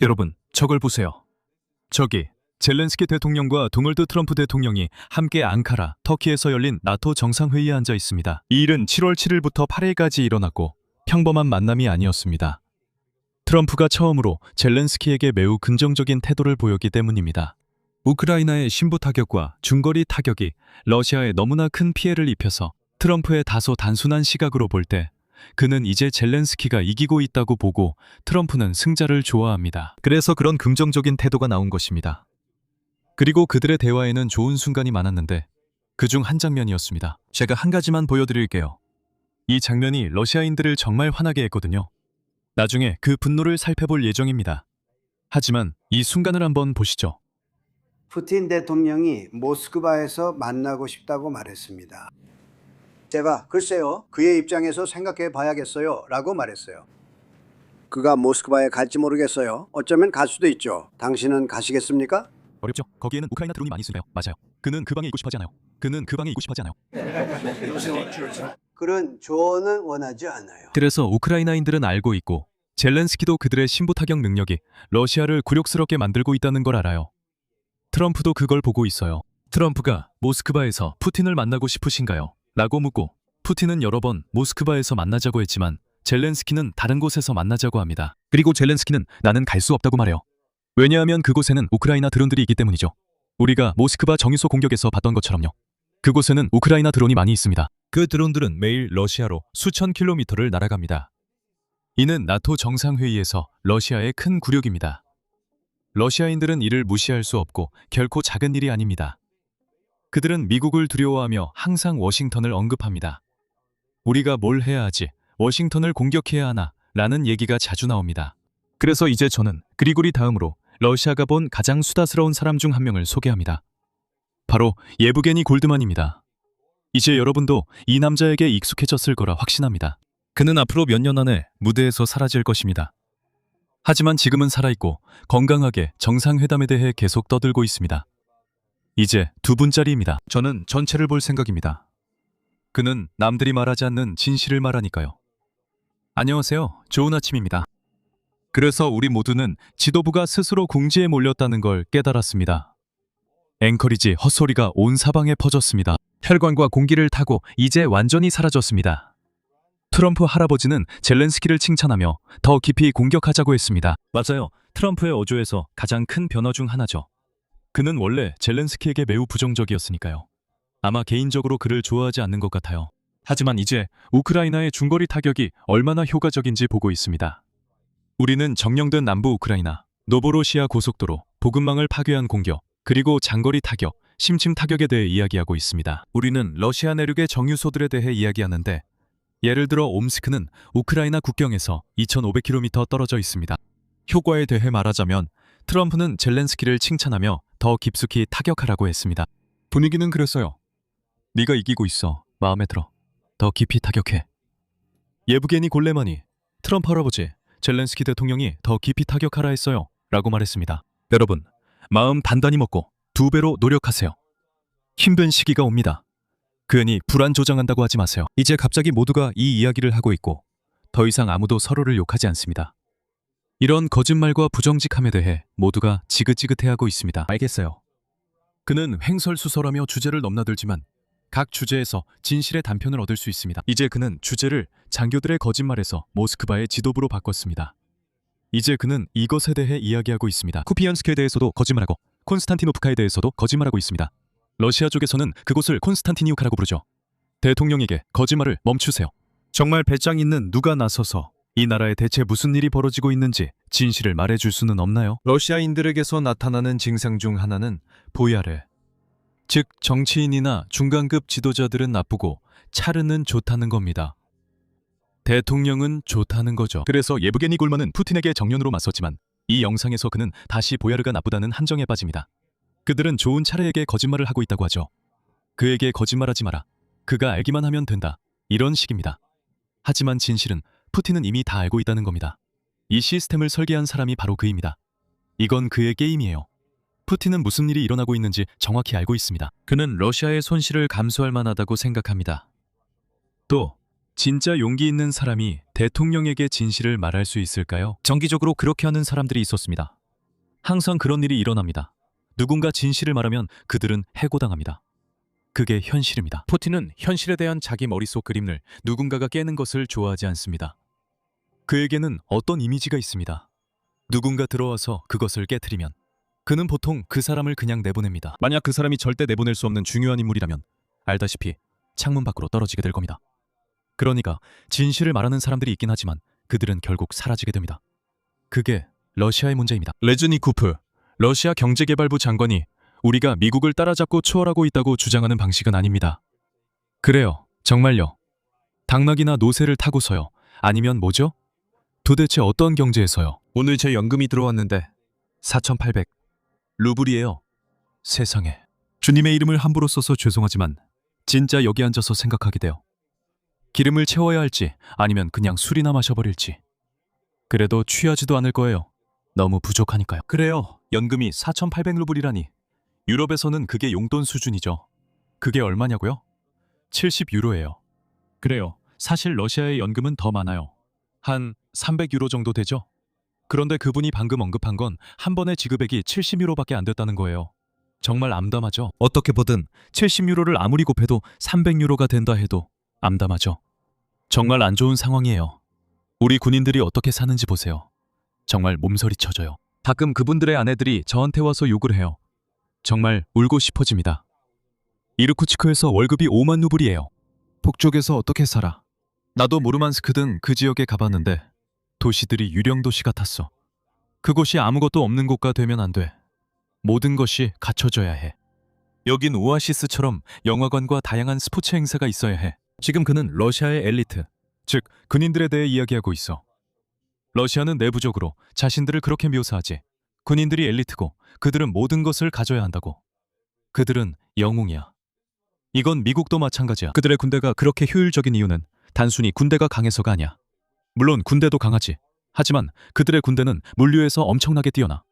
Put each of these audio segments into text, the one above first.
여러분, 저걸 보세요. 저기 젤렌스키 대통령과 도널드 트럼프 대통령이 함께 앙카라, 터키에서 열린 나토 정상회의에 앉아 있습니다. 이 일은 7월 7일부터 8일까지 일어났고 평범한 만남이 아니었습니다. 트럼프가 처음으로 젤렌스키에게 매우 긍정적인 태도를 보였기 때문입니다. 우크라이나의 신부 타격과 중거리 타격이 러시아에 너무나 큰 피해를 입혀서 트럼프의 다소 단순한 시각으로 볼 때 그는 이제 젤렌스키가 이기고 있다고 보고 트럼프는 승자를 좋아합니다. 그래서 그런 긍정적인 태도가 나온 것입니다. 그리고 그들의 대화에는 좋은 순간이 많았는데 그중 한 장면이었습니다. 제가 한 가지만 보여드릴게요. 이 장면이 러시아인들을 정말 화나게 했거든요. 나중에 그 분노를 살펴볼 예정입니다. 하지만 이 순간을 한번 보시죠. 푸틴 대통령이 모스크바에서 만나고 싶다고 말했습니다. 제가 글쎄요, 그의 입장에서 생각해 봐야겠어요 라고 말했어요. 그가 모스크바에 갈지 모르겠어요. 어쩌면 갈 수도 있죠. 당신은 가시겠습니까? 어렵죠. 거기에는 우크라이나 드론이 많이 있으니까요. 맞아요. 그는 그 방에 있고 싶어하지 않아요. 그는 그 방에 있고 싶어하지 않아요. 그런 조언을 원하지 않아요. 그래서 우크라이나인들은 알고 있고 젤렌스키도 그들의 신부 타격 능력이 러시아를 굴욕스럽게 만들고 있다는 걸 알아요. 트럼프도 그걸 보고 있어요. 트럼프가 모스크바에서 푸틴을 만나고 싶으신가요? 라고 묻고 푸틴은 여러 번 모스크바에서 만나자고 했지만 젤렌스키는 다른 곳에서 만나자고 합니다. 그리고 젤렌스키는 나는 갈 수 없다고 말해요. 왜냐하면 그곳에는 우크라이나 드론들이 있기 때문이죠. 우리가 모스크바 정유소 공격에서 봤던 것처럼요. 그곳에는 우크라이나 드론이 많이 있습니다. 그 드론들은 매일 러시아로 수천 킬로미터를 날아갑니다. 이는 나토 정상회의에서 러시아의 큰 굴욕입니다. 러시아인들은 이를 무시할 수 없고 결코 작은 일이 아닙니다. 그들은 미국을 두려워하며 항상 워싱턴을 언급합니다. 우리가 뭘 해야 하지? 워싱턴을 공격해야 하나? 라는 얘기가 자주 나옵니다. 그래서 이제 저는 그리고리 다음으로 러시아가 본 가장 수다스러운 사람 중 한 명을 소개합니다. 바로 예브게니 골드만입니다. 이제 여러분도 이 남자에게 익숙해졌을 거라 확신합니다. 그는 앞으로 몇 년 안에 무대에서 사라질 것입니다. 하지만 지금은 살아있고 건강하게 정상회담에 대해 계속 떠들고 있습니다. 이제 두 분짜리입니다. 저는 전체를 볼 생각입니다. 그는 남들이 말하지 않는 진실을 말하니까요. 안녕하세요. 좋은 아침입니다. 그래서 우리 모두는 지도부가 스스로 궁지에 몰렸다는 걸 깨달았습니다. 앵커리지 헛소리가 온 사방에 퍼졌습니다. 혈관과 공기를 타고 이제 완전히 사라졌습니다. 트럼프 할아버지는 젤렌스키를 칭찬하며 더 깊이 공격하자고 했습니다. 맞아요. 트럼프의 어조에서 가장 큰 변화 중 하나죠. 그는 원래 젤렌스키에게 매우 부정적이었으니까요. 아마 개인적으로 그를 좋아하지 않는 것 같아요. 하지만 이제 우크라이나의 중거리 타격이 얼마나 효과적인지 보고 있습니다. 우리는 점령된 남부 우크라이나, 노보로시아 고속도로, 보급망을 파괴한 공격, 그리고 장거리 타격, 심층 타격에 대해 이야기하고 있습니다. 우리는 러시아 내륙의 정유소들에 대해 이야기하는데 예를 들어 옴스크는 우크라이나 국경에서 2,500km 떨어져 있습니다. 효과에 대해 말하자면 트럼프는 젤렌스키를 칭찬하며 더 깊숙이 타격하라고 했습니다. 분위기는 그랬어요. 네가 이기고 있어. 마음에 들어. 더 깊이 타격해. 예브게니 골레만이 트럼프 할아버지, 젤렌스키 대통령이 더 깊이 타격하라 했어요. 라고 말했습니다. 여러분, 마음 단단히 먹고 2배로 노력하세요. 힘든 시기가 옵니다. 괜히 불안 조장한다고 하지 마세요. 이제 갑자기 모두가 이 이야기를 하고 있고 더 이상 아무도 서로를 욕하지 않습니다. 이런 거짓말과 부정직함에 대해 모두가 지긋지긋해하고 있습니다. 알겠어요. 그는 횡설수설하며 주제를 넘나들지만 각 주제에서 진실의 단편을 얻을 수 있습니다. 이제 그는 주제를 장교들의 거짓말에서 모스크바의 지도부로 바꿨습니다. 이제 그는 이것에 대해 이야기하고 있습니다. 쿠피안스크에 대해서도 거짓말하고 콘스탄티노프카에 대해서도 거짓말하고 있습니다. 러시아 쪽에서는 그곳을 콘스탄티니우카라고 부르죠. 대통령에게 거짓말을 멈추세요. 정말 배짱 있는 누가 나서서 이 나라에 대체 무슨 일이 벌어지고 있는지 진실을 말해줄 수는 없나요? 러시아인들에게서 나타나는 증상 중 하나는 보야르, 즉 정치인이나 중간급 지도자들은 나쁘고 차르는 좋다는 겁니다. 대통령은 좋다는 거죠. 그래서 예브게니 골만은 푸틴에게 정면으로 맞섰지만 이 영상에서 그는 다시 보야르가 나쁘다는 함정에 빠집니다. 그들은 좋은 차르에게 거짓말을 하고 있다고 하죠. 그에게 거짓말하지 마라. 그가 알기만 하면 된다. 이런 식입니다. 하지만 진실은 푸틴은 이미 다 알고 있다는 겁니다. 이 시스템을 설계한 사람이 바로 그입니다. 이건 그의 게임이에요. 푸틴은 무슨 일이 일어나고 있는지 정확히 알고 있습니다. 그는 러시아의 손실을 감수할 만하다고 생각합니다. 또 진짜 용기 있는 사람이 대통령에게 진실을 말할 수 있을까요? 정기적으로 그렇게 하는 사람들이 있었습니다. 항상 그런 일이 일어납니다. 누군가 진실을 말하면 그들은 해고당합니다. 그게 현실입니다. 푸틴은 현실에 대한 자기 머릿속 그림을 누군가가 깨는 것을 좋아하지 않습니다. 그에게는 어떤 이미지가 있습니다. 누군가 들어와서 그것을 깨트리면 그는 보통 그 사람을 그냥 내보냅니다. 만약 그 사람이 절대 내보낼 수 없는 중요한 인물이라면 알다시피 창문 밖으로 떨어지게 될 겁니다. 그러니까 진실을 말하는 사람들이 있긴 하지만 그들은 결국 사라지게 됩니다. 그게 러시아의 문제입니다. 레즈니코프, 러시아 경제개발부 장관이 우리가 미국을 따라잡고 추월하고 있다고 주장하는 방식은 아닙니다. 그래요, 정말요. 당나귀나 노새를 타고서요. 아니면 뭐죠? 도대체 어떤 경제에서요? 오늘 제 연금이 들어왔는데 4,800 루블이에요. 세상에. 주님의 이름을 함부로 써서 죄송하지만 진짜 여기 앉아서 생각하게 돼요. 기름을 채워야 할지 아니면 그냥 술이나 마셔버릴지. 그래도 취하지도 않을 거예요. 너무 부족하니까요. 그래요. 연금이 4,800 루블이라니. 유럽에서는 그게 용돈 수준이죠. 그게 얼마냐고요? 70유로예요. 그래요. 사실 러시아의 연금은 더 많아요. 한 300유로 정도 되죠? 그런데 그분이 방금 언급한 건 한 번의 지급액이 70유로밖에 안 됐다는 거예요. 정말 암담하죠? 어떻게 보든 70유로를 아무리 곱해도 300유로가 된다 해도 암담하죠. 정말 안 좋은 상황이에요. 우리 군인들이 어떻게 사는지 보세요. 정말 몸서리 쳐져요. 가끔 그분들의 아내들이 저한테 와서 욕을 해요. 정말 울고 싶어집니다. 이르쿠츠크에서 월급이 5만 루블이에요. 북쪽에서 어떻게 살아? 나도 무르만스크 등 그 지역에 가봤는데 도시들이 유령 도시 같았어. 그곳이 아무것도 없는 곳가 되면 안 돼. 모든 것이 갖춰져야 해. 여긴 오아시스처럼 영화관과 다양한 스포츠 행사가 있어야 해. 지금 그는 러시아의 엘리트, 즉 군인들에 대해 이야기하고 있어. 러시아는 내부적으로 자신들을 그렇게 묘사하지. 군인들이 엘리트고 그들은 모든 것을 가져야 한다고. 그들은 영웅이야. 이건 미국도 마찬가지야. 그들의 군대가 그렇게 효율적인 이유는 단순히 군대가 강해서가 아니야. 물론 군대도 강하지. 하지만 그들의 군대는 물류에서 엄청나게 뛰어나.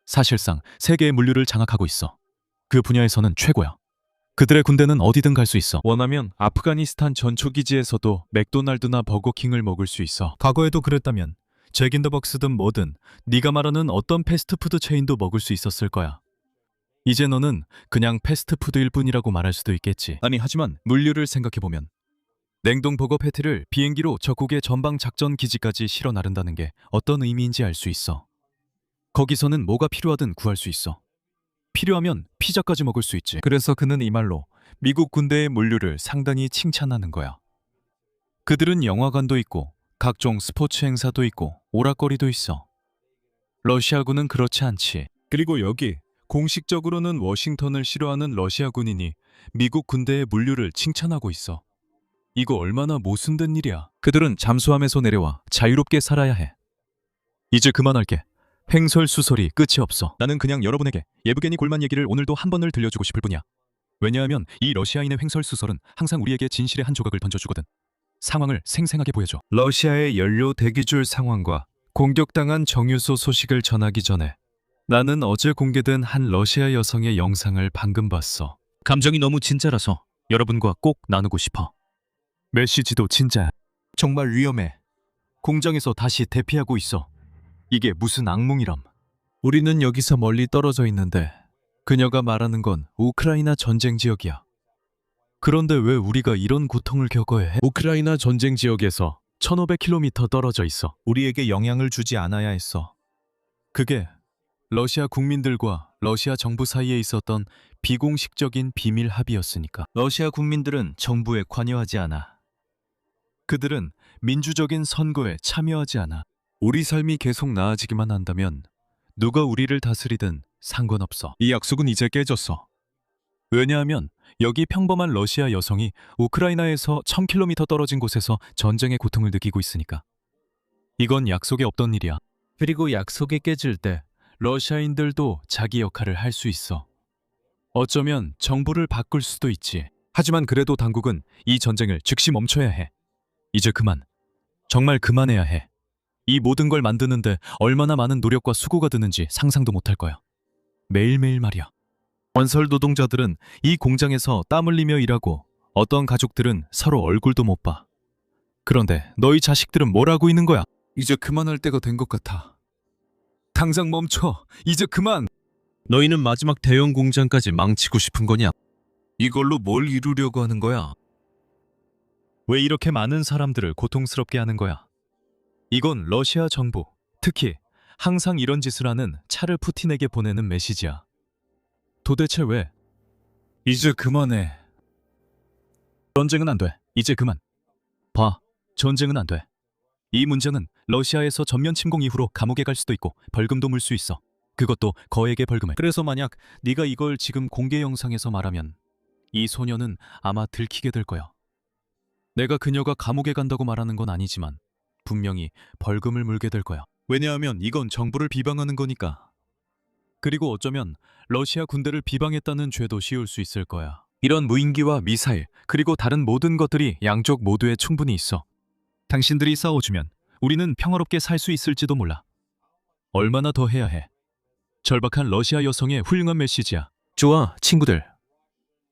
사실상 세계의 물류를 장악하고 있어. 그 분야에서는 최고야. 그들의 군대는 어디든 갈 수 있어. 원하면 아프가니스탄 전초기지에서도 맥도날드나 버거킹을 먹을 수 있어. 과거에도 그랬다면 잭인더벅스든 뭐든 네가 말하는 어떤 패스트푸드 체인도 먹을 수 있었을 거야. 이제 너는 그냥 패스트푸드일 뿐이라고 말할 수도 있겠지. 아니 하지만 물류를 생각해보면 냉동 버거 패티를 비행기로 적국의 전방 작전 기지까지 실어 나른다는 게 어떤 의미인지 알 수 있어. 거기서는 뭐가 필요하든 구할 수 있어. 필요하면 피자까지 먹을 수 있지. 그래서 그는 이 말로 미국 군대의 물류를 상당히 칭찬하는 거야. 그들은 영화관도 있고 각종 스포츠 행사도 있고 오락거리도 있어. 러시아군은 그렇지 않지. 그리고 여기 공식적으로는 워싱턴을 싫어하는 러시아 군인이 미국 군대의 물류를 칭찬하고 있어. 이거 얼마나 모순된 일이야. 그들은 잠수함에서 내려와 자유롭게 살아야 해. 이제 그만할게. 횡설수설이 끝이 없어. 나는 그냥 여러분에게 예브게니 골만 얘기를 오늘도 한 번을 들려주고 싶을 뿐이야. 왜냐하면 이 러시아인의 횡설수설은 항상 우리에게 진실의 한 조각을 던져주거든. 상황을 생생하게 보여줘. 러시아의 연료 대기줄 상황과 공격당한 정유소 소식을 전하기 전에 나는 어제 공개된 한 러시아 여성의 영상을 방금 봤어. 감정이 너무 진짜라서 여러분과 꼭 나누고 싶어. 메시지도 진짜야. 정말 위험해. 공장에서 다시 대피하고 있어. 이게 무슨 악몽이람. 우리는 여기서 멀리 떨어져 있는데 그녀가 말하는 건 우크라이나 전쟁 지역이야. 그런데 왜 우리가 이런 고통을 겪어야 해? 우크라이나 전쟁 지역에서 1500km 떨어져 있어. 우리에게 영향을 주지 않아야 했어. 그게 러시아 국민들과 러시아 정부 사이에 있었던 비공식적인 비밀 합의였으니까. 러시아 국민들은 정부에 관여하지 않아. 그들은 민주적인 선거에 참여하지 않아. 우리 삶이 계속 나아지기만 한다면 누가 우리를 다스리든 상관없어. 이 약속은 이제 깨졌어. 왜냐하면 여기 평범한 러시아 여성이 우크라이나에서 1000km 떨어진 곳에서 전쟁의 고통을 느끼고 있으니까. 이건 약속에 없던 일이야. 그리고 약속이 깨질 때 러시아인들도 자기 역할을 할 수 있어. 어쩌면 정부를 바꿀 수도 있지. 하지만 그래도 당국은 이 전쟁을 즉시 멈춰야 해. 이제 그만. 정말 그만해야 해. 이 모든 걸 만드는데 얼마나 많은 노력과 수고가 드는지 상상도 못할 거야. 매일매일 말이야. 건설 노동자들은 이 공장에서 땀 흘리며 일하고 어떤 가족들은 서로 얼굴도 못 봐. 그런데 너희 자식들은 뭘 하고 있는 거야? 이제 그만할 때가 된 것 같아. 당장 멈춰. 이제 그만. 너희는 마지막 대형 공장까지 망치고 싶은 거냐? 이걸로 뭘 이루려고 하는 거야? 왜 이렇게 많은 사람들을 고통스럽게 하는 거야? 이건 러시아 정부, 특히 항상 이런 짓을 하는 차르 푸틴에게 보내는 메시지야. 도대체 왜? 이제 그만해. 전쟁은 안 돼. 이제 그만. 봐, 전쟁은 안 돼. 이 문제는 러시아에서 전면 침공 이후로 감옥에 갈 수도 있고 벌금도 물 수 있어. 그것도 거액의 벌금을. 그래서 만약 네가 이걸 지금 공개 영상에서 말하면 이 소녀는 아마 들키게 될 거야. 내가 그녀가 감옥에 간다고 말하는 건 아니지만 분명히 벌금을 물게 될 거야. 왜냐하면 이건 정부를 비방하는 거니까. 그리고 어쩌면 러시아 군대를 비방했다는 죄도 씌울 수 있을 거야. 이런 무인기와 미사일, 그리고 다른 모든 것들이 양쪽 모두에 충분히 있어. 당신들이 싸워주면 우리는 평화롭게 살 수 있을지도 몰라. 얼마나 더 해야 해? 절박한 러시아 여성의 훌륭한 메시지야. 좋아, 친구들.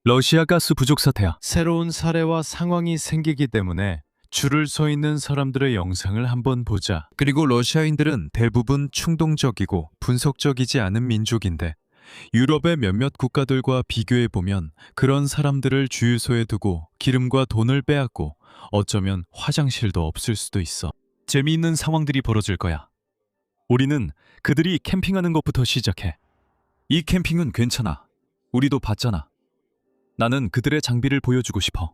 러시아 가스 부족 사태야. 새로운 사례와 상황이 생기기 때문에 줄을 서 있는 사람들의 영상을 한번 보자. 그리고 러시아인들은 대부분 충동적이고 분석적이지 않은 민족인데 유럽의 몇몇 국가들과 비교해보면 그런 사람들을 주유소에 두고 기름과 돈을 빼앗고 어쩌면 화장실도 없을 수도 있어. 재미있는 상황들이 벌어질 거야. 우리는 그들이 캠핑하는 것부터 시작해. 이 캠핑은 괜찮아. 우리도 봤잖아. 나는 그들의 장비를 보여주고 싶어.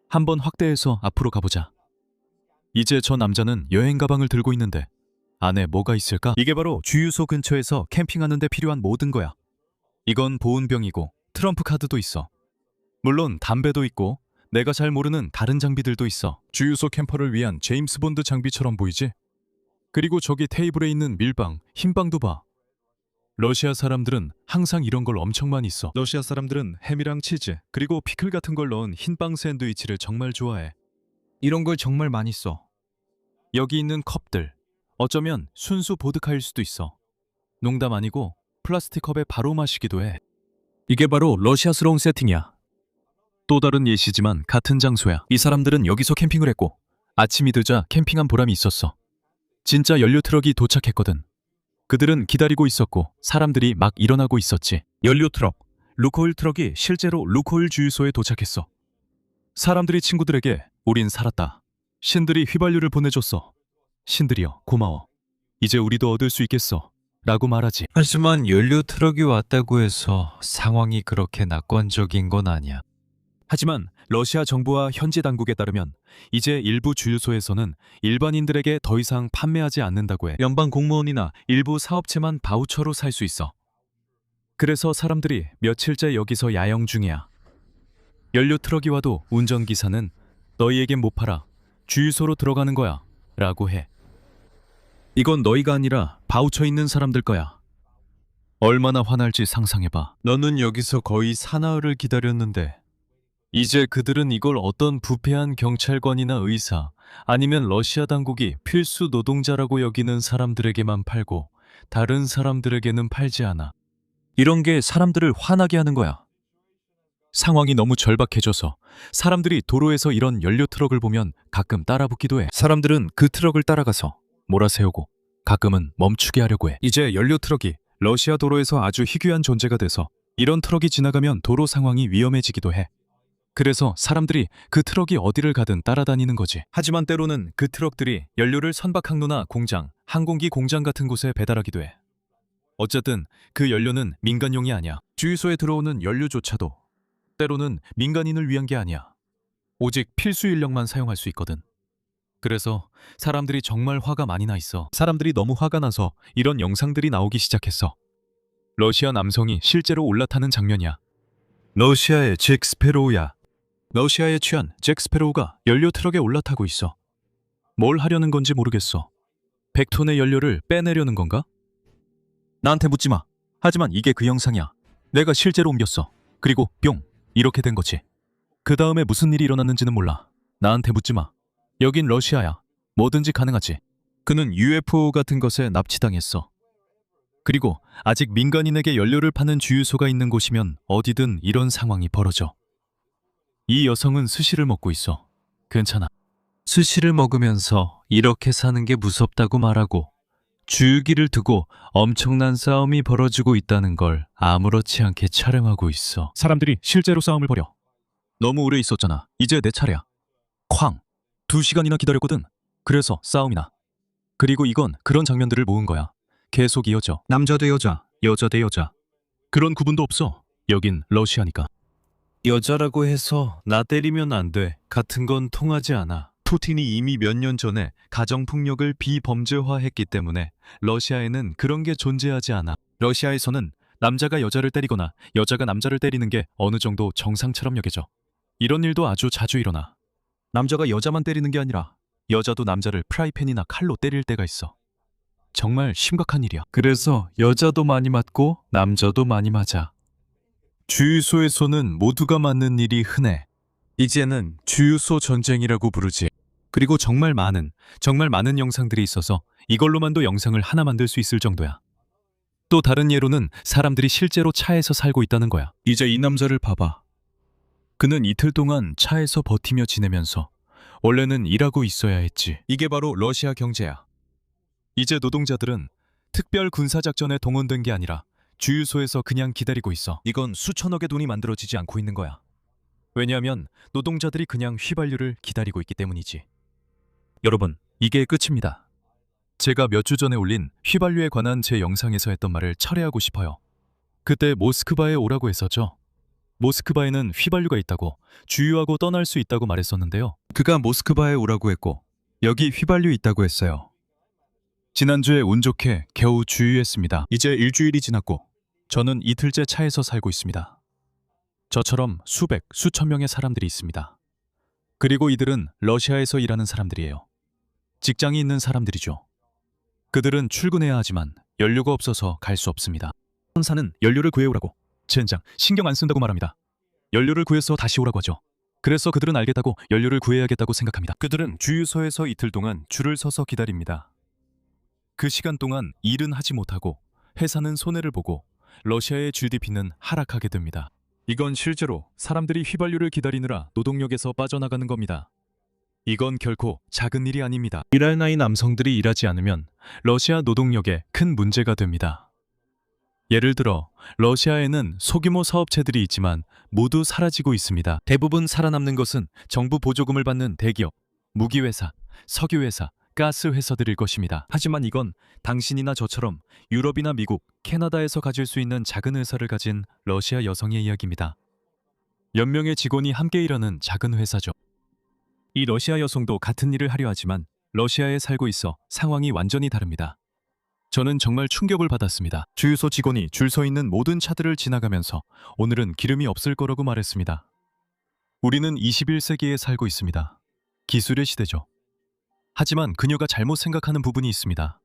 한번 확대해서 앞으로 가보자. 이제 저 남자는 여행 가방을 들고 있는데 안에 뭐가 있을까? 이게 바로 주유소 근처에서 캠핑하는 데 필요한 모든 거야. 이건 보온병이고 트럼프 카드도 있어. 물론 담배도 있고 내가 잘 모르는 다른 장비들도 있어. 주유소 캠퍼를 위한 제임스 본드 장비처럼 보이지? 그리고 저기 테이블에 있는 밀빵, 흰빵도 봐. 러시아 사람들은 항상 이런 걸 엄청 많이 써. 러시아 사람들은 햄이랑 치즈, 그리고 피클 같은 걸 넣은 흰빵 샌드위치를 정말 좋아해. 이런 걸 정말 많이 써. 여기 있는 컵들, 어쩌면 순수 보드카일 수도 있어. 농담 아니고 플라스틱 컵에 바로 마시기도 해. 이게 바로 러시아스러운 세팅이야. 또 다른 예시지만 같은 장소야. 이 사람들은 여기서 캠핑을 했고 아침이 되자 캠핑한 보람이 있었어. 진짜 연료 트럭이 도착했거든. 그들은 기다리고 있었고 사람들이 막 일어나고 있었지. 연료 트럭, 루코일 트럭이 실제로 루코일 주유소에 도착했어. 사람들이 친구들에게 우린 살았다. 신들이 휘발유를 보내줬어. 신들이여 고마워. 이제 우리도 얻을 수 있겠어. 라고 말하지. 하지만 연료 트럭이 왔다고 해서 상황이 그렇게 낙관적인 건 아니야. 하지만 러시아 정부와 현지 당국에 따르면 이제 일부 주유소에서는 일반인들에게 더 이상 판매하지 않는다고 해. 연방 공무원이나 일부 사업체만 바우처로 살 수 있어. 그래서 사람들이 며칠째 여기서 야영 중이야. 연료 트럭이 와도 운전기사는 너희에겐 못 팔아. 주유소로 들어가는 거야. 라고 해. 이건 너희가 아니라 바우처 있는 사람들 거야. 얼마나 화날지 상상해봐. 너는 여기서 거의 사나흘을 기다렸는데 이제 그들은 이걸 어떤 부패한 경찰관이나 의사 아니면 러시아 당국이 필수 노동자라고 여기는 사람들에게만 팔고 다른 사람들에게는 팔지 않아. 이런 게 사람들을 화나게 하는 거야. 상황이 너무 절박해져서 사람들이 도로에서 이런 연료 트럭을 보면 가끔 따라붙기도 해. 사람들은 그 트럭을 따라가서 몰아세우고 가끔은 멈추게 하려고 해. 이제 연료 트럭이 러시아 도로에서 아주 희귀한 존재가 돼서 이런 트럭이 지나가면 도로 상황이 위험해지기도 해. 그래서 사람들이 그 트럭이 어디를 가든 따라다니는 거지. 하지만 때로는 그 트럭들이 연료를 선박 항로나 공장, 항공기 공장 같은 곳에 배달하기도 해. 어쨌든 그 연료는 민간용이 아니야. 주유소에 들어오는 연료조차도 때로는 민간인을 위한 게 아니야. 오직 필수 인력만 사용할 수 있거든. 그래서 사람들이 정말 화가 많이 나 있어. 사람들이 너무 화가 나서 이런 영상들이 나오기 시작했어. 러시아 남성이 실제로 올라타는 장면이야. 러시아의 잭 스페로우야. 러시아에 취한 잭 스페로우가 연료 트럭에 올라타고 있어. 뭘 하려는 건지 모르겠어. 100톤의 연료를 빼내려는 건가? 나한테 묻지 마. 하지만 이게 그 영상이야. 내가 실제로 옮겼어. 그리고 뿅! 이렇게 된 거지. 그 다음에 무슨 일이 일어났는지는 몰라. 나한테 묻지 마. 여긴 러시아야. 뭐든지 가능하지. 그는 UFO 같은 것에 납치당했어. 그리고 아직 민간인에게 연료를 파는 주유소가 있는 곳이면 어디든 이런 상황이 벌어져. 이 여성은 스시를 먹고 있어. 괜찮아. 스시를 먹으면서 이렇게 사는 게 무섭다고 말하고 주유기를 두고 엄청난 싸움이 벌어지고 있다는 걸 아무렇지 않게 촬영하고 있어. 사람들이 실제로 싸움을 벌여. 너무 오래 있었잖아. 이제 내 차례야. 쾅! 2시간이나 기다렸거든. 그래서 싸움이 나. 그리고 이건 그런 장면들을 모은 거야. 계속 이어져. 남자 대 여자, 여자 대 여자. 그런 구분도 없어. 여긴 러시아니까. 여자라고 해서 나 때리면 안 돼. 같은 건 통하지 않아. 푸틴이 이미 몇 년 전에 가정폭력을 비범죄화했기 때문에 러시아에는 그런 게 존재하지 않아. 러시아에서는 남자가 여자를 때리거나 여자가 남자를 때리는 게 어느 정도 정상처럼 여겨져. 이런 일도 아주 자주 일어나. 남자가 여자만 때리는 게 아니라 여자도 남자를 프라이팬이나 칼로 때릴 때가 있어. 정말 심각한 일이야. 그래서 여자도 많이 맞고 남자도 많이 맞아. 주유소에서는 모두가 맞는 일이 흔해. 이제는 주유소 전쟁이라고 부르지. 그리고 정말 많은 영상들이 있어서 이걸로만도 영상을 하나 만들 수 있을 정도야. 또 다른 예로는 사람들이 실제로 차에서 살고 있다는 거야. 이제 이 남자를 봐봐. 그는 이틀 동안 차에서 버티며 지내면서 원래는 일하고 있어야 했지. 이게 바로 러시아 경제야. 이제 노동자들은 특별 군사작전에 동원된 게 아니라 주유소에서 그냥 기다리고 있어. 이건 수천억의 돈이 만들어지지 않고 있는 거야. 왜냐하면 노동자들이 그냥 휘발유를 기다리고 있기 때문이지. 여러분, 이게 끝입니다. 제가 몇 주 전에 올린 휘발유에 관한 제 영상에서 했던 말을 철회하고 싶어요. 그때 모스크바에 오라고 했었죠. 모스크바에는 휘발유가 있다고, 주유하고 떠날 수 있다고 말했었는데요. 그가 모스크바에 오라고 했고 여기 휘발유 있다고 했어요. 지난주에 운 좋게 겨우 주유했습니다. 이제 일주일이 지났고 저는 이틀째 차에서 살고 있습니다. 저처럼 수백, 수천 명의 사람들이 있습니다. 그리고 이들은 러시아에서 일하는 사람들이에요. 직장이 있는 사람들이죠. 그들은 출근해야 하지만 연료가 없어서 갈 수 없습니다. 선사는 연료를 구해오라고, 젠장 신경 안 쓴다고 말합니다. 연료를 구해서 다시 오라고 하죠. 그래서 그들은 알겠다고 연료를 구해야겠다고 생각합니다. 그들은 주유소에서 이틀 동안 줄을 서서 기다립니다. 그 시간 동안 일은 하지 못하고 회사는 손해를 보고 러시아의 GDP는 하락하게 됩니다. 이건 실제로 사람들이 휘발유를 기다리느라 노동력에서 빠져나가는 겁니다. 이건 결코 작은 일이 아닙니다. 일할 나이 남성들이 일하지 않으면 러시아 노동력에 큰 문제가 됩니다. 예를 들어 러시아에는 소규모 사업체들이 있지만 모두 사라지고 있습니다. 대부분 살아남는 것은 정부 보조금을 받는 대기업, 무기회사, 석유회사, 가스회사들일 것입니다. 하지만 이건 당신이나 저처럼 유럽이나 미국, 캐나다에서 가질 수 있는 작은 회사를 가진 러시아 여성의 이야기입니다. 몇 명의 직원이 함께 일하는 작은 회사죠. 이 러시아 여성도 같은 일을 하려 하지만 러시아에 살고 있어 상황이 완전히 다릅니다. 저는 정말 충격을 받았습니다. 주유소 직원이 줄 서 있는 모든 차들을 지나가면서 오늘은 기름이 없을 거라고 말했습니다. 우리는 21세기에 살고 있습니다. 기술의 시대죠. 하지만 그녀가 잘못 생각하는 부분이 있습니다.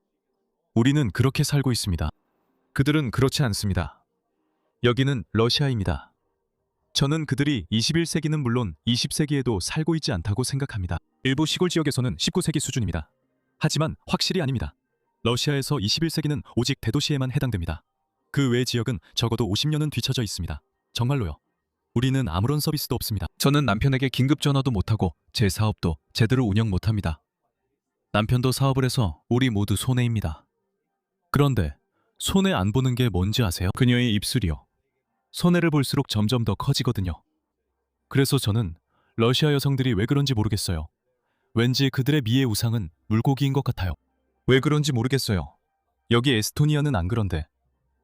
우리는 그렇게 살고 있습니다. 그들은 그렇지 않습니다. 여기는 러시아입니다. 저는 그들이 21세기는 물론 20세기에도 살고 있지 않다고 생각합니다. 일부 시골 지역에서는 19세기 수준입니다. 하지만 확실히 아닙니다. 러시아에서 21세기는 오직 대도시에만 해당됩니다. 그 외 지역은 적어도 50년은 뒤처져 있습니다. 정말로요. 우리는 아무런 서비스도 없습니다. 저는 남편에게 긴급 전화도 못하고 제 사업도 제대로 운영 못합니다. 남편도 사업을 해서 우리 모두 손해입니다. 그런데 손해 안 보는 게 뭔지 아세요? 그녀의 입술이요. 손해를 볼수록 점점 더 커지거든요. 그래서 저는 러시아 여성들이 왜 그런지 모르겠어요. 왠지 그들의 미의 우상은 물고기인 것 같아요. 왜 그런지 모르겠어요. 여기 에스토니아는 안 그런데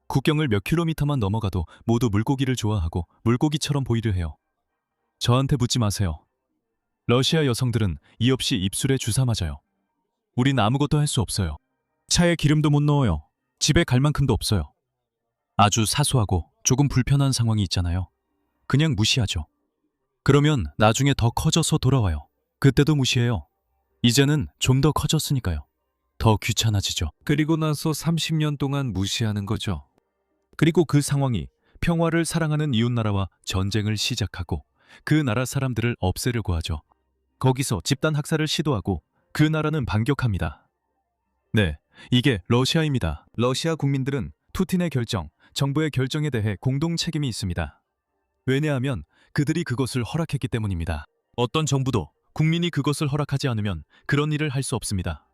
국경을 몇 킬로미터만 넘어가도 모두 물고기를 좋아하고 물고기처럼 보이려 해요. 저한테 묻지 마세요. 러시아 여성들은 이 없이 입술에 주사 맞아요. 우린 아무것도 할 수 없어요. 차에 기름도 못 넣어요. 집에 갈 만큼도 없어요. 아주 사소하고 조금 불편한 상황이 있잖아요. 그냥 무시하죠. 그러면 나중에 더 커져서 돌아와요. 그때도 무시해요. 이제는 좀 더 커졌으니까요. 더 귀찮아지죠. 그리고 나서 30년 동안 무시하는 거죠. 그리고 그 상황이 평화를 사랑하는 이웃나라와 전쟁을 시작하고 그 나라 사람들을 없애려고 하죠. 거기서 집단 학살을 시도하고 그 나라는 반격합니다. 네, 이게 러시아입니다. 러시아 국민들은 푸틴의 결정, 정부의 결정에 대해 공동 책임이 있습니다. 왜냐하면 그들이 그것을 허락했기 때문입니다. 어떤 정부도 국민이 그것을 허락하지 않으면 그런 일을 할 수 없습니다.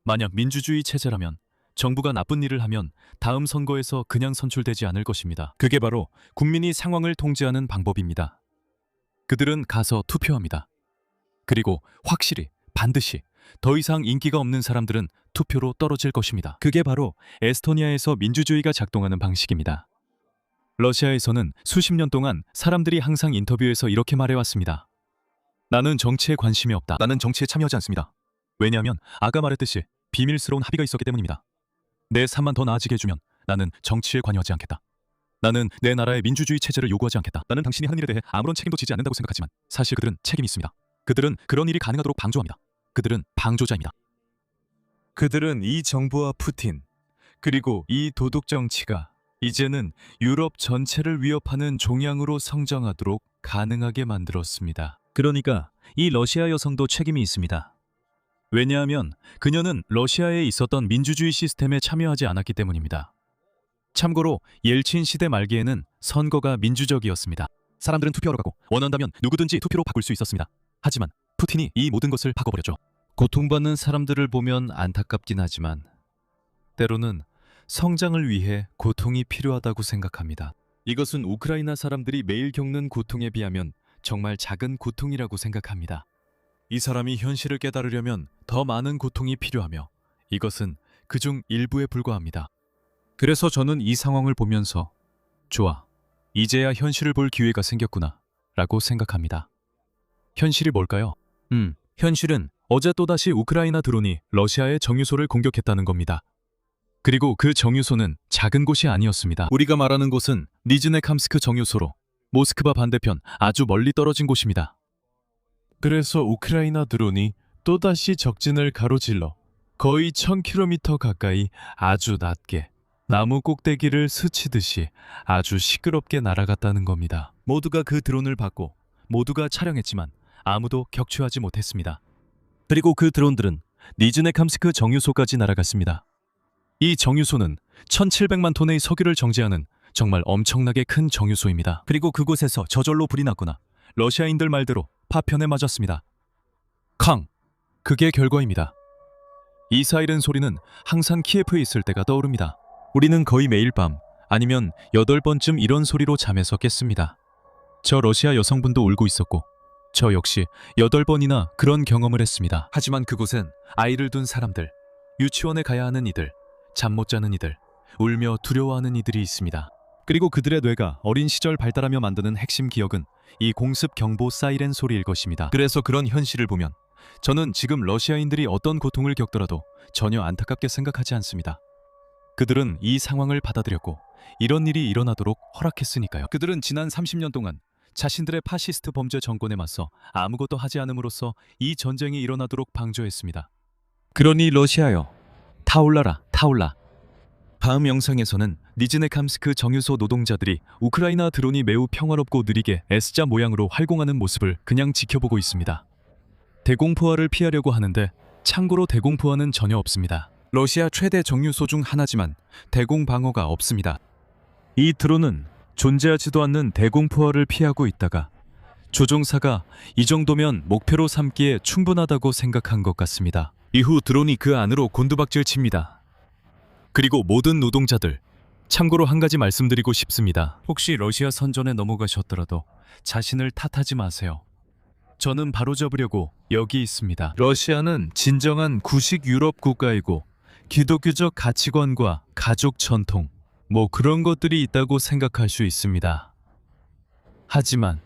만약 민주주의 체제라면 정부가 나쁜 일을 하면 다음 선거에서 그냥 선출되지 않을 것입니다. 그게 바로 국민이 상황을 통제하는 방법입니다. 그들은 가서 투표합니다. 그리고 확실히 반드시 더 이상 인기가 없는 사람들은 투표로 떨어질 것입니다. 그게 바로 에스토니아에서 민주주의가 작동하는 방식입니다. 러시아에서는 수십 년 동안 사람들이 항상 인터뷰에서 이렇게 말해왔습니다. 나는 정치에 관심이 없다. 나는 정치에 참여하지 않습니다. 왜냐하면 아까 말했듯이 비밀스러운 합의가 있었기 때문입니다. 내 삶만 더 나아지게 해주면 나는 정치에 관여하지 않겠다. 나는 내 나라의 민주주의 체제를 요구하지 않겠다. 나는 당신이 하는 일에 대해 아무런 책임도 지지 않는다고 생각하지만 사실 그들은 책임이 있습니다. 그들은 그런 일이 가능하도록 방조합니다. 그들은 방조자입니다. 그들은 이 정부와 푸틴, 그리고 이 도둑 정치가 이제는 유럽 전체를 위협하는 종양으로 성장하도록 가능하게 만들었습니다. 그러니까 이 러시아 여성도 책임이 있습니다. 왜냐하면 그녀는 러시아에 있었던 민주주의 시스템에 참여하지 않았기 때문입니다. 참고로 옐친 시대 말기에는 선거가 민주적이었습니다. 사람들은 투표하러 가고 원한다면 누구든지 투표로 바꿀 수 있었습니다. 하지만 푸틴이 이 모든 것을 바꿔버렸죠. 고통받는 사람들을 보면 안타깝긴 하지만 때로는 성장을 위해 고통이 필요하다고 생각합니다. 이것은 우크라이나 사람들이 매일 겪는 고통에 비하면 정말 작은 고통이라고 생각합니다. 이 사람이 현실을 깨달으려면 더 많은 고통이 필요하며 이것은 그중 일부에 불과합니다. 그래서 저는 이 상황을 보면서 좋아, 이제야 현실을 볼 기회가 생겼구나 라고 생각합니다. 현실이 뭘까요? 현실은 어제 또다시 우크라이나 드론이 러시아의 정유소를 공격했다는 겁니다. 그리고 그 정유소는 작은 곳이 아니었습니다. 우리가 말하는 곳은 니즈네캄스크 정유소로 모스크바 반대편 아주 멀리 떨어진 곳입니다. 그래서 우크라이나 드론이 또다시 적진을 가로질러 거의 1000km 가까이 아주 낮게 나무 꼭대기를 스치듯이 아주 시끄럽게 날아갔다는 겁니다. 모두가 그 드론을 받고 모두가 촬영했지만 아무도 격추하지 못했습니다. 그리고 그 드론들은 니즈네캄스크 정유소까지 날아갔습니다. 이 정유소는 1700만 톤의 석유를 정제하는 정말 엄청나게 큰 정유소입니다. 그리고 그곳에서 저절로 불이 났거나 러시아인들 말대로 파편에 맞았습니다. 캉! 그게 결과입니다. 이 사이렌 소리는 항상 키예프에 있을 때가 떠오릅니다. 우리는 거의 매일 밤 아니면 8번쯤 이런 소리로 잠에서 깼습니다. 저 러시아 여성분도 울고 있었고 저 역시 8번이나 그런 경험을 했습니다. 하지만 그곳엔 아이를 둔 사람들, 유치원에 가야 하는 이들, 잠 못 자는 이들, 울며 두려워하는 이들이 있습니다. 그리고 그들의 뇌가 어린 시절 발달하며 만드는 핵심 기억은 이 공습 경보 사이렌 소리일 것입니다. 그래서 그런 현실을 보면 저는 지금 러시아인들이 어떤 고통을 겪더라도 전혀 안타깝게 생각하지 않습니다. 그들은 이 상황을 받아들였고 이런 일이 일어나도록 허락했으니까요. 그들은 지난 30년 동안 자신들의 파시스트 범죄 정권에 맞서 아무것도 하지 않음으로써 이 전쟁이 일어나도록 방조했습니다. 그러니 러시아여, 타올라라, 타올라. 다음 영상에서는 니즈네캄스크 정유소 노동자들이 우크라이나 드론이 매우 평화롭고 느리게 S자 모양으로 활공하는 모습을 그냥 지켜보고 있습니다. 대공포화를 피하려고 하는데 참고로 대공포화는 전혀 없습니다. 러시아 최대 정유소 중 하나지만 대공방어가 없습니다. 이 드론은 존재하지도 않는 대공포화를 피하고 있다가 조종사가 이 정도면 목표로 삼기에 충분하다고 생각한 것 같습니다. 이후 드론이 그 안으로 곤두박질 칩니다. 그리고 모든 노동자들, 참고로 한 가지 말씀드리고 싶습니다. 혹시 러시아 선전에 넘어가셨더라도 자신을 탓하지 마세요. 저는 바로잡으려고 여기 있습니다. 러시아는 진정한 구식 유럽 국가이고 기독교적 가치관과 가족 전통, 뭐 그런 것들이 있다고 생각할 수 있습니다. 하지만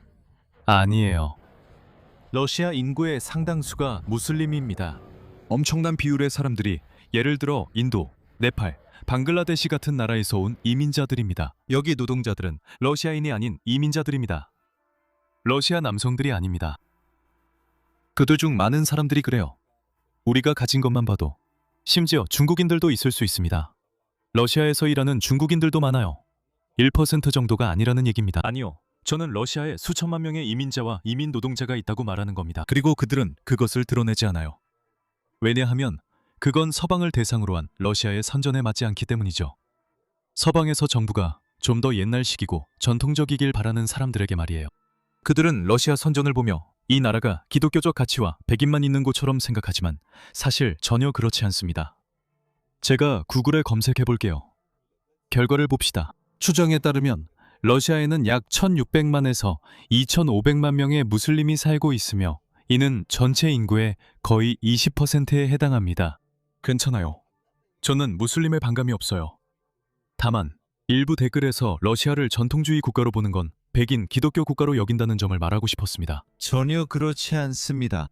아니에요. 러시아 인구의 상당수가 무슬림입니다. 엄청난 비율의 사람들이 예를 들어 인도, 네팔, 방글라데시 같은 나라에서 온 이민자들입니다. 여기 노동자들은 러시아인이 아닌 이민자들입니다. 러시아 남성들이 아닙니다. 그들 중 많은 사람들이 그래요. 우리가 가진 것만 봐도 심지어 중국인들도 있을 수 있습니다. 러시아에서 일하는 중국인들도 많아요. 1% 정도가 아니라는 얘기입니다. 아니요. 저는 러시아에 수천만 명의 이민자와 이민 노동자가 있다고 말하는 겁니다. 그리고 그들은 그것을 드러내지 않아요. 왜냐하면 그건 서방을 대상으로 한 러시아의 선전에 맞지 않기 때문이죠. 서방에서 정부가 좀 더 옛날식이고 전통적이길 바라는 사람들에게 말이에요. 그들은 러시아 선전을 보며 이 나라가 기독교적 가치와 백인만 있는 곳처럼 생각하지만 사실 전혀 그렇지 않습니다. 제가 구글에 검색해 볼게요. 결과를 봅시다. 추정에 따르면 러시아에는 약 1600만에서 2500만 명의 무슬림이 살고 있으며 이는 전체 인구의 거의 20%에 해당합니다. 괜찮아요. 저는 무슬림에 반감이 없어요. 다만 일부 댓글에서 러시아를 전통주의 국가로 보는 건 백인 기독교 국가로 여긴다는 점을 말하고 싶었습니다. 전혀 그렇지 않습니다.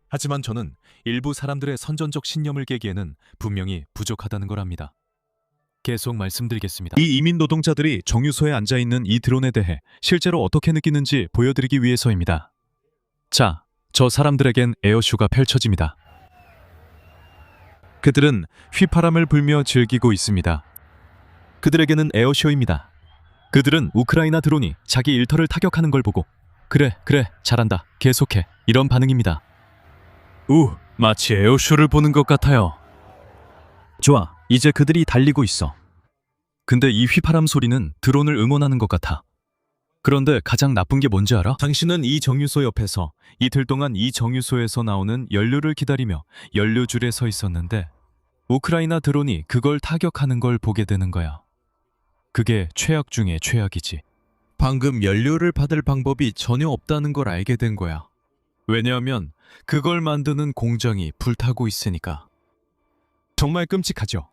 하지만 저는 일부 사람들의 선전적 신념을 깨기에는 분명히 부족하다는 걸 압니다. 계속 말씀드리겠습니다. 이 이민 노동자들이 정유소에 앉아있는 이 드론에 대해 실제로 어떻게 느끼는지 보여드리기 위해서입니다. 자, 저 사람들에겐 에어쇼가 펼쳐집니다. 그들은 휘파람을 불며 즐기고 있습니다. 그들에게는 에어쇼입니다. 그들은 우크라이나 드론이 자기 일터를 타격하는 걸 보고 그래, 잘한다, 계속해, 이런 반응입니다. 마치 에어쇼를 보는 것 같아요. 좋아, 이제 그들이 달리고 있어. 근데 이 휘파람 소리는 드론을 응원하는 것 같아. 그런데 가장 나쁜 게 뭔지 알아? 당신은 이 정유소 옆에서 이틀 동안 이 정유소에서 나오는 연료를 기다리며 연료줄에 서 있었는데 우크라이나 드론이 그걸 타격하는 걸 보게 되는 거야. 그게 최악 중에 최악이지. 방금 연료를 받을 방법이 전혀 없다는 걸 알게 된 거야. 왜냐하면 그걸 만드는 공장이 불타고 있으니까. 정말 끔찍하죠.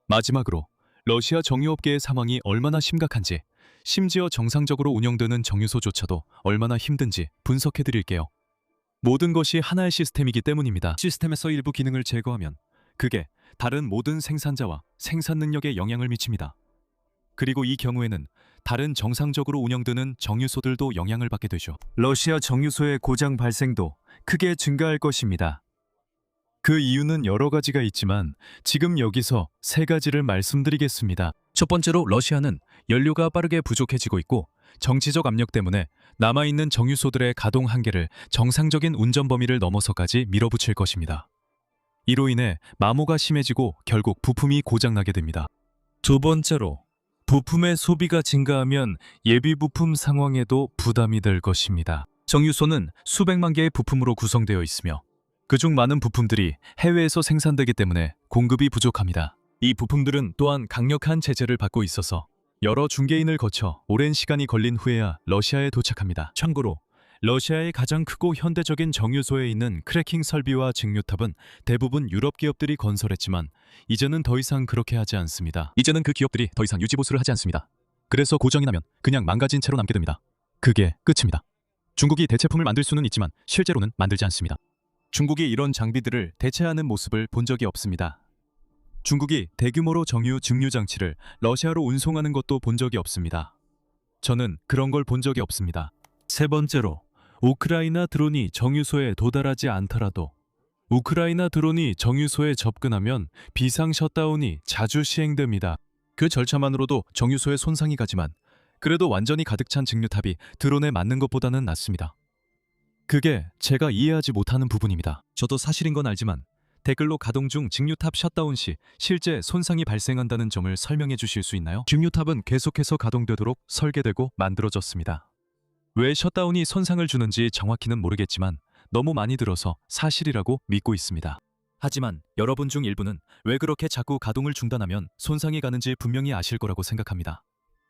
마지막으로 러시아 정유업계의 상황이 얼마나 심각한지, 심지어 정상적으로 운영되는 정유소조차도 얼마나 힘든지 분석해 드릴게요. 모든 것이 하나의 시스템이기 때문입니다. 시스템에서 일부 기능을 제거하면 그게 다른 모든 생산자와 생산 능력에 영향을 미칩니다. 그리고 이 경우에는 다른 정상적으로 운영되는 정유소들도 영향을 받게 되죠. 러시아 정유소의 고장 발생도 크게 증가할 것입니다. 그 이유는 여러 가지가 있지만 지금 여기서 세 가지를 말씀드리겠습니다. 첫 번째로 러시아는 연료가 빠르게 부족해지고 있고 정치적 압력 때문에 남아있는 정유소들의 가동 한계를 정상적인 운전 범위를 넘어서까지 밀어붙일 것입니다. 이로 인해 마모가 심해지고 결국 부품이 고장나게 됩니다. 두 번째로 부품의 소비가 증가하면 예비 부품 상황에도 부담이 될 것입니다. 정유소는 수백만 개의 부품으로 구성되어 있으며 그중 많은 부품들이 해외에서 생산되기 때문에 공급이 부족합니다. 이 부품들은 또한 강력한 제재를 받고 있어서 여러 중개인을 거쳐 오랜 시간이 걸린 후에야 러시아에 도착합니다. 참고로 러시아의 가장 크고 현대적인 정유소에 있는 크래킹 설비와 증류탑은 대부분 유럽 기업들이 건설했지만 이제는 더 이상 그렇게 하지 않습니다. 이제는 그 기업들이 더 이상 유지보수를 하지 않습니다. 그래서 고장이 나면 그냥 망가진 채로 남게 됩니다. 그게 끝입니다. 중국이 대체품을 만들 수는 있지만 실제로는 만들지 않습니다. 중국이 이런 장비들을 대체하는 모습을 본 적이 없습니다. 중국이 대규모로 정유 증류 장치를 러시아로 운송하는 것도 본 적이 없습니다. 저는 그런 걸 본 적이 없습니다. 세 번째로, 우크라이나 드론이 정유소에 도달하지 않더라도 우크라이나 드론이 정유소에 접근하면 비상 셧다운이 자주 시행됩니다. 그 절차만으로도 정유소에 손상이 가지만 그래도 완전히 가득 찬 증류탑이 드론에 맞는 것보다는 낫습니다. 그게 제가 이해하지 못하는 부분입니다. 저도 사실인 건 알지만 댓글로 가동 중 증류탑 셧다운 시 실제 손상이 발생한다는 점을 설명해 주실 수 있나요? 증류탑은 계속해서 가동되도록 설계되고 만들어졌습니다. 왜 셧다운이 손상을 주는지 정확히는 모르겠지만 너무 많이 들어서 사실이라고 믿고 있습니다. 하지만 여러분 중 일부는 왜 그렇게 자꾸 가동을 중단하면 손상이 가는지 분명히 아실 거라고 생각합니다.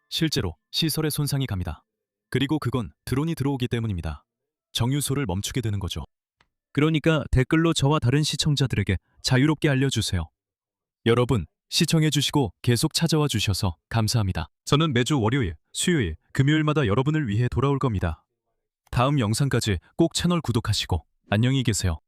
실제로 시설에 손상이 갑니다. 그리고 그건 드론이 들어오기 때문입니다. 정유소를 멈추게 되는 거죠. 그러니까 댓글로 저와 다른 시청자들에게 자유롭게 알려주세요. 여러분, 시청해주시고 계속 찾아와 주셔서 감사합니다. 저는 매주 월요일, 수요일, 금요일마다 여러분을 위해 돌아올 겁니다. 다음 영상까지 꼭 채널 구독하시고 안녕히 계세요.